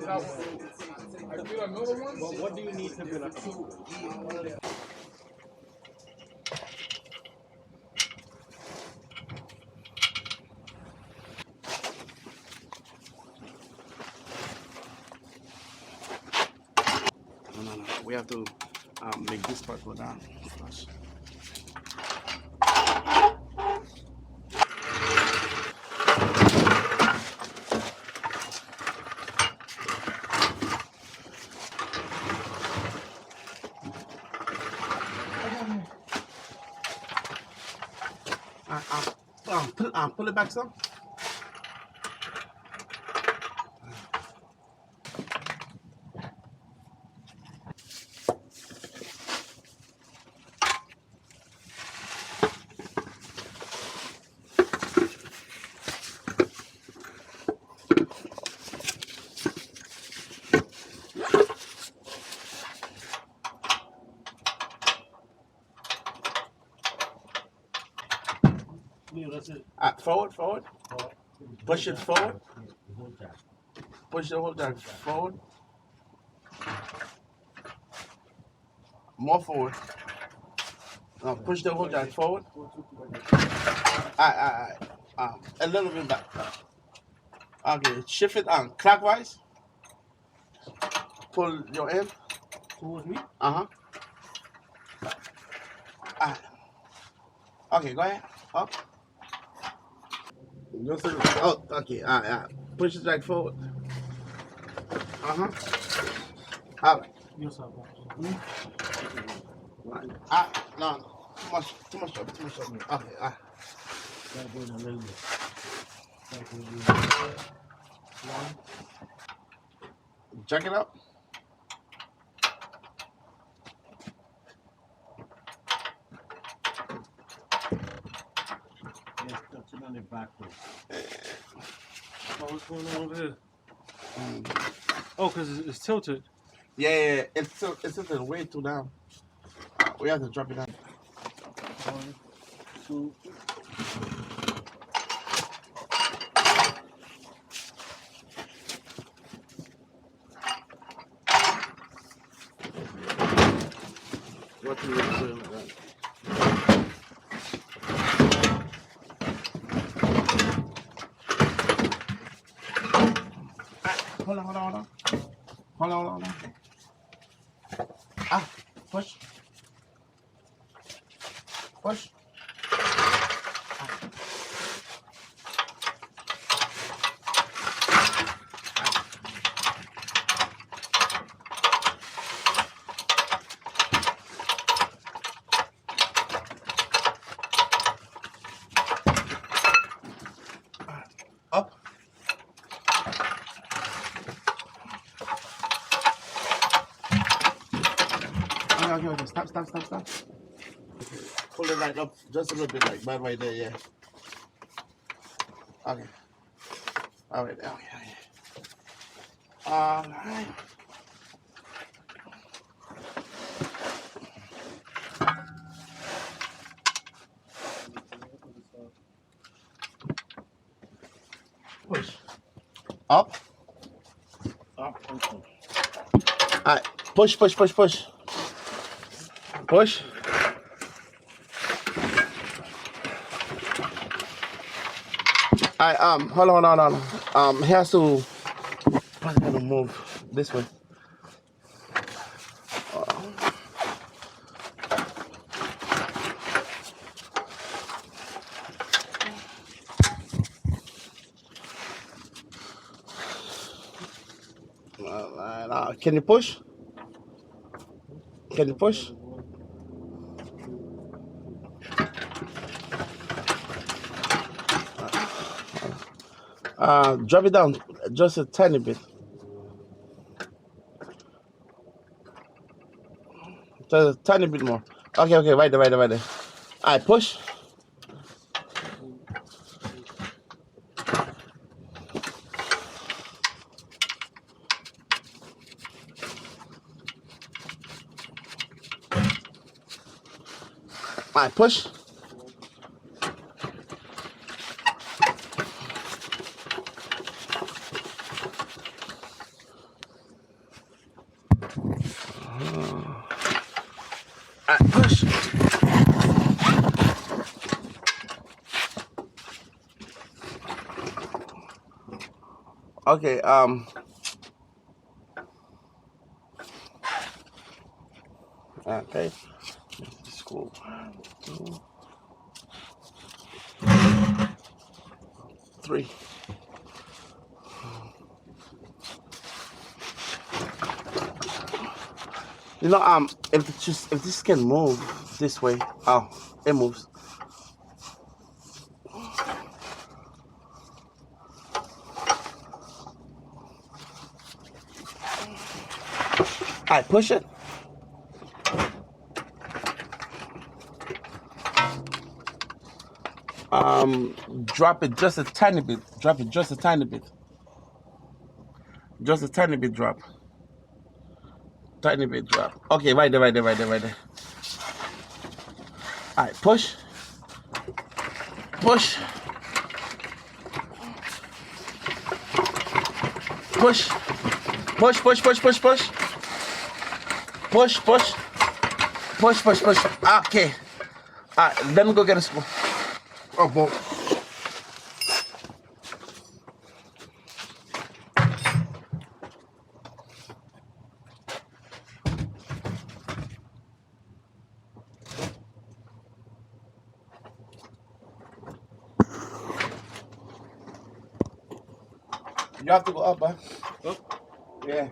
Well, what do you need to build a tool? No. We have to make this part go down first. Pull it back some. Forward. Push it forward. Push the whole jack forward. More forward. Push the whole jack forward. A little bit back. Okay, shift it clockwise. Pull your end. Towards me? Okay, go ahead. Up. Oh, okay. Push it back forward. All right. No. Too much trouble. Okay. Check it up. Yes, touching on it backwards. What's going on over here? Oh, because it's tilted. Yeah. It's tilted way too down. We have to drop it down. 1, 2. What do you do? Hold on. Push. Up. Okay. Stop. Pull it right up just a little bit, like right there, yeah. Okay. All right. All right. Push. Up. Up. All right. Push. Push. All right. Hold on. He has to. I'm gonna move this way. Can you push? Drop it down just a tiny bit. Just a tiny bit more. Okay, right there. All right, push. All right, push. Alright, push. Okay, okay. School. 2, 3. You know, if this can move this way, oh, it moves. Alright, push it. Drop it just a tiny bit. Drop it just a tiny bit. Just a tiny bit drop. Tiny bit drop. Okay, right there. Alright, push. Push. Push. Push. Push. Okay. Alright, let me go get a spoon. Oh, boy. You have to go up, huh? Up. Yeah.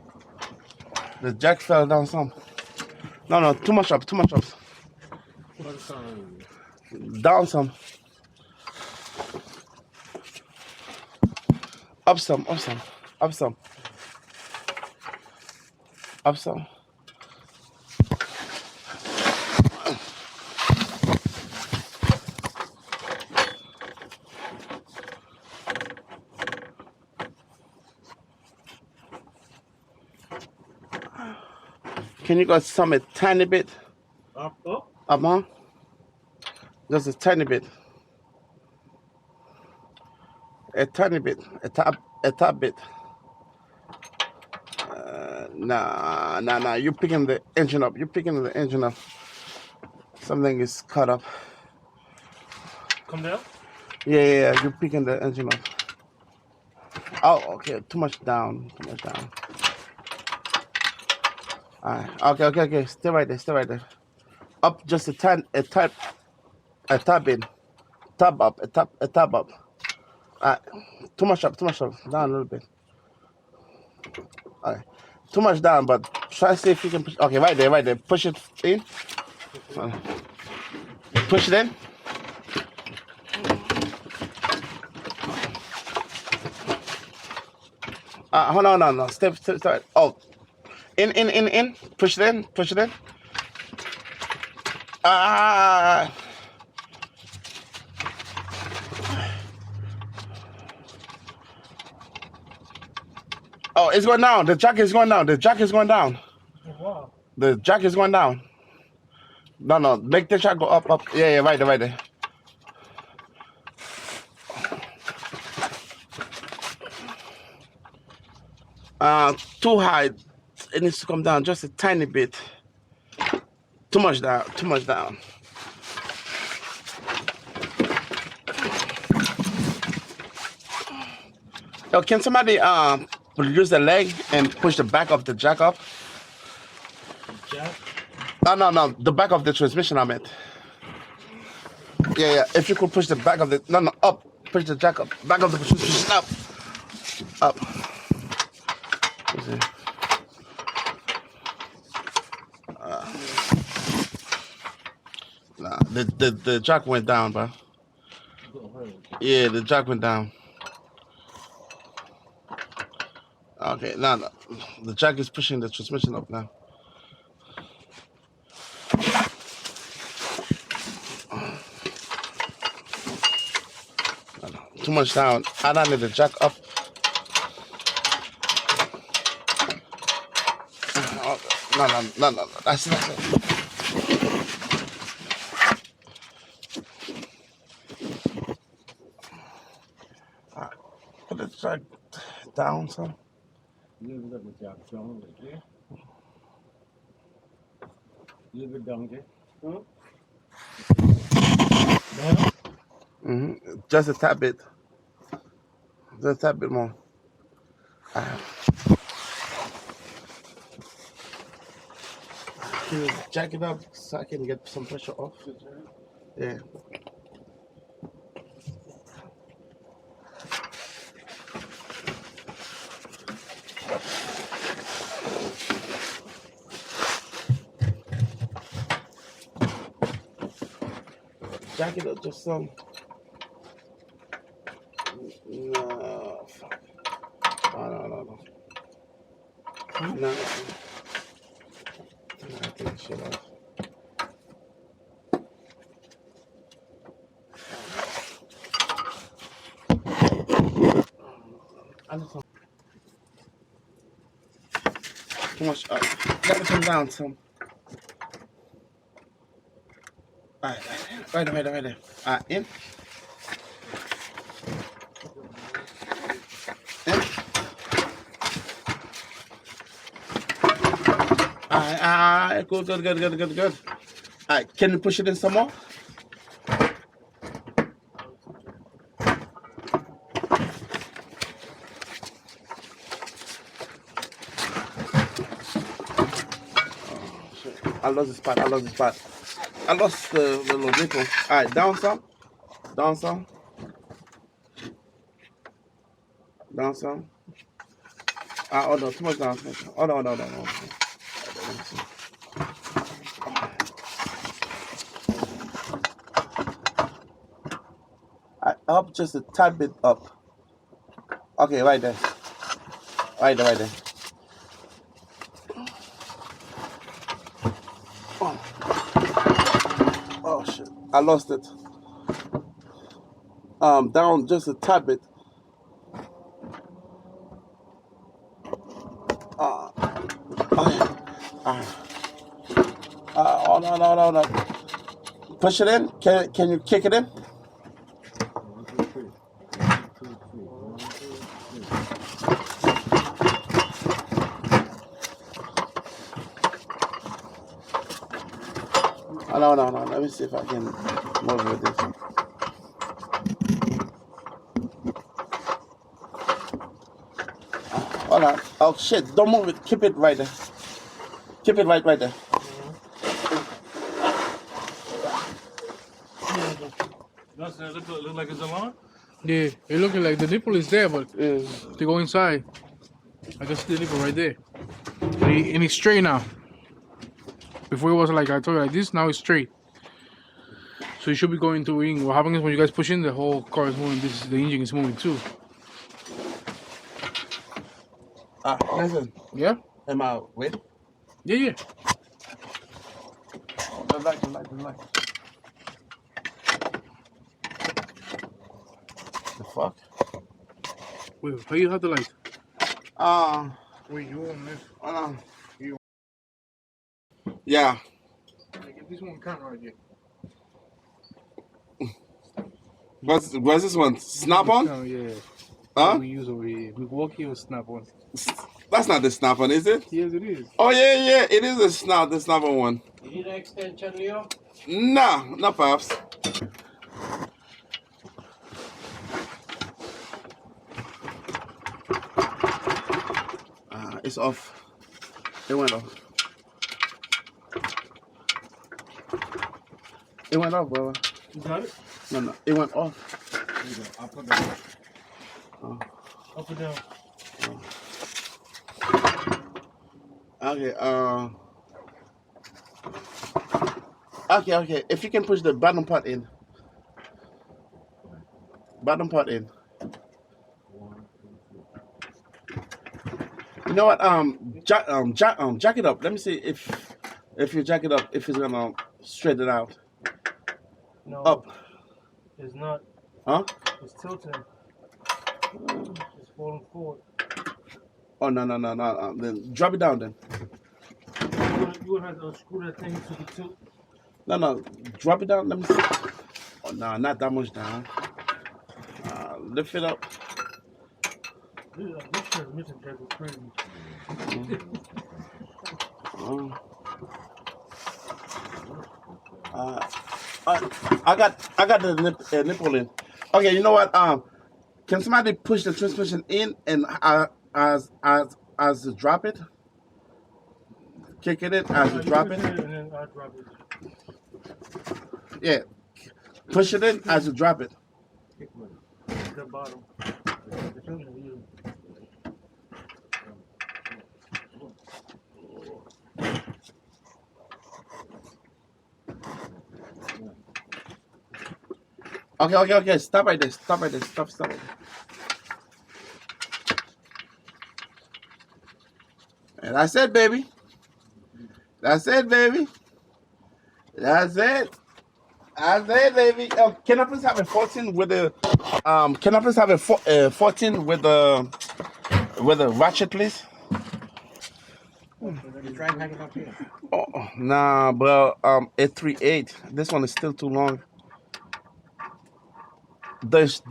The jack fell down some. No, too much up. What sound? Down some. Up some. Can you go some a tiny bit? Up. Up, huh? Just a tiny bit. A tiny bit. A top bit. Nah. You're picking the engine up. Something is cut up. Come down. Yeah. You're picking the engine up. Oh, okay. Too much down. Alright. Okay. Stay right there. Up just a tad bit. Tab up. A tab up. Alright. Too much up. Down a little bit. Alright. Too much down, but try to see if you can push. Okay, right there. Push it in. Push it in. Hold on, no. Step. Oh, in. Push it in. Oh, it's going down. The jack is going down. Wow. The jack is going down. No. Make the jack go up. Yeah, right there. Too high. It needs to come down just a tiny bit. Too much down. Oh, can somebody use the leg and push the back of the jack up? Jack. No. The back of the transmission, I meant. Yeah. If you could push the back of the up. Push the jack up. Back of the transmission up. Nah, the jack went down, bro. Yeah, the jack went down. Okay, no. The jack is pushing the transmission up now. Too much down. I don't need the jack up. No. That's it. Put the jack down some. You let the jack down like here. little bit down, okay? Huh? Mm-hmm. Just a tad bit. Just a tad bit more. Can you jack it up so I can get some pressure off? Yeah. Jack it up just some. No, fuck. Oh, no. No. I take the shit off. I just want too much up. Let me come down some. Alright, right there. Alright, in. Alright, good. Alright, can you push it in some more? I lost the spot. I lost the little nickel. Alright, down some. Oh no, too much down. Oh no. Up just a tad bit up. Okay, right there. Right there. Oh shit, I lost it. Down just a tad bit. Oh no. Push it in. Can you kick it in? 1, 2, 3. 1, 2, 3. 1, 2, 3. Oh, no. Let me see if I can move with this. Hold on. Oh shit! Don't move it. Keep it right there. Keep it right there. Does it look like it's alarm? Yeah, it looking like the nipple is there, but to go inside, I can see the nipple right there. And it's straight now. Before it was like I told you like this, now it's straight. So you should be going to in. What happens is when you guys push in, the whole car is moving. The engine is moving too. Listen. Yeah? Am I wait? Yeah. The light. The fuck? Wait, how you have the light? Wait, you on this? Yeah. Get this one camera right here. What's this one? Snap on? Oh yeah. Huh? We use over here. Milwaukee or Snap on? That's not the snap on, is it? Yes, it is. Oh yeah. It is the snap on one. You need an extension, Leo? No, not perhaps. It's off. It went off. It went off, brother. You got it? No. It went off. There you go. Up or down? Up and down. Okay. If you can push the bottom part in. One, two, You know what? Jack it up. Let me see if you jack it up, if it's gonna straighten it out. No. Up. It's not. Huh? It's tilting. It's falling forward. Oh no. Then drop it down then. You would have to screw that thing to the tilt. No. Drop it down. Let me see. Oh no, not that much down. Lift it up. This transmission jack is crazy. I got the nipple in. Okay, you know what? Can somebody push the transmission in and as you drop it? Kick it in as you drop it. And then I drop it. Yeah, push it in as you drop it. The bottom. Okay. Stop right there. Stop right there. Stop right there. And that's it, baby. That's it, baby. That's it. That's it, baby. Can I please have a 14 with the can I please have a 14 with the ratchet, please? You try and hang it up here. Oh, nah, bro. 838. This one is still too long. There's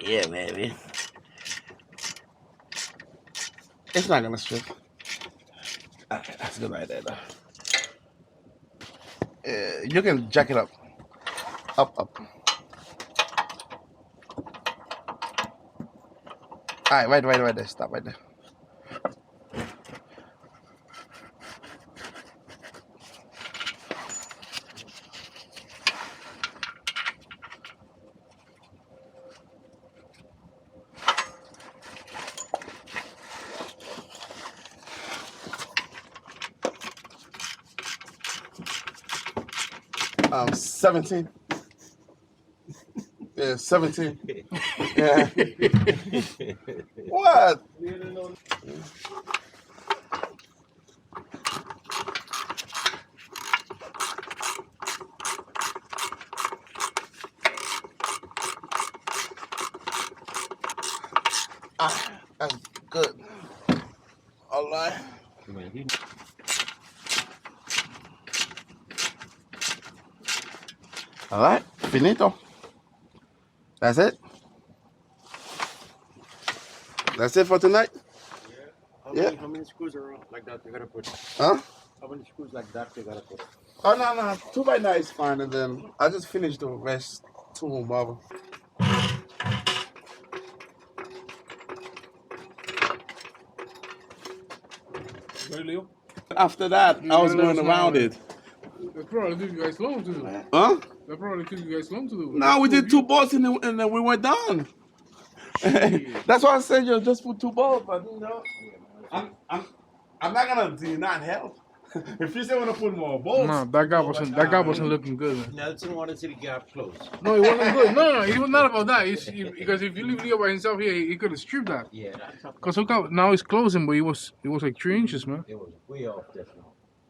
yeah, baby. It's not gonna strip. Okay, that's good right there, though. You can jack it up. Up. Alright, right there. Stop right there. Um, 17. Yeah, 17. Yeah. What? That's good. All right. All right, finito. That's it. That's it for tonight. How many screws are like that you gotta put? Huh? How many screws like that you gotta put? Oh no, 2x9 is fine, and then I just finished the rest 2 more marble. After that, I was going around it. That probably took you guys long to do. Huh? That probably took you guys long to do. No, we did 2 bolts and then we went done. That's why I said you just put 2 bolts, but you know, I'm not gonna deny help. If you say want to put more bolts, No, that guy wasn't looking good, man. Nelson wanted to see the gap closed. No, it wasn't good. No, it was not about that. Because if you leave Leo by himself here, he could have stripped that. Yeah, that's Cause look how now it's closing, but it was like 3 inches, man. it was way off this now.